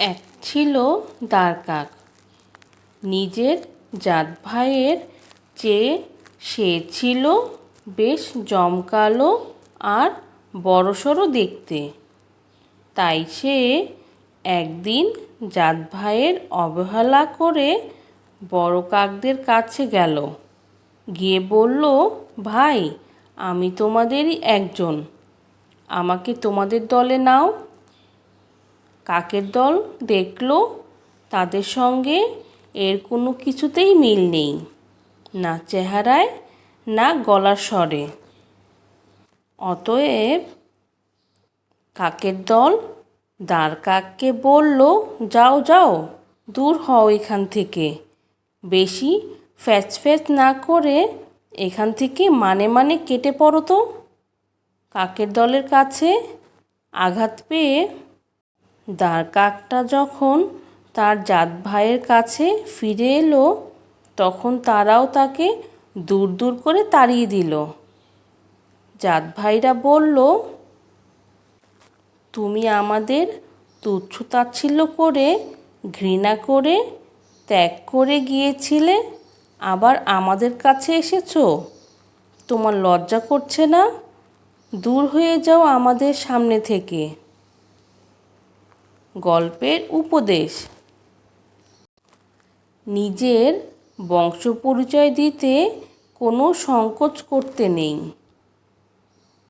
এক ছিল দাঁড়কাক। নিজের জাত ভাইয়ের চেয়ে সে ছিল বেশ জমকালো আর বড়সড় দেখতে। তাই সে একদিন জাত ভাইয়ের অবহেলা করে বড় কাকদের কাছে গেল। গিয়ে বলল, ভাই, আমি তোমাদেরই একজন, আমাকে তোমাদের দলে নাও। কাকের দল দেখল তাদের সঙ্গে এর কোনো কিছুতেই মিল নেই, না চেহারায় না গলার স্বরে। অতএব কাকের দল দাঁড়কাককে বলল, যাও যাও, দূর হও এখান থেকে, বেশি ফ্যাচ না করে এখান থেকে মানে মানে কেটে পড়ো তো। কাকের দলের কাছে আঘাত পেয়ে দাঁড়কাকটা যখন তার জাত ভাইয়ের কাছে ফিরে এলো, তখন তারাও তাকে দূর দূর করে তাড়িয়ে দিল। জাত ভাইরা বলল, তুমি আমাদের তুচ্ছ তাচ্ছিল্য করে, ঘৃণা করে, ত্যাগ করে গিয়েছিলে, আবার আমাদের কাছে এসেছো? তোমার লজ্জা করছে না? দূর হয়ে যাও আমাদের সামনে থেকে। গল্পের উপদেশ: নিজের বংশ পরিচয় দিতে কোনো সংকোচ করতে নেই।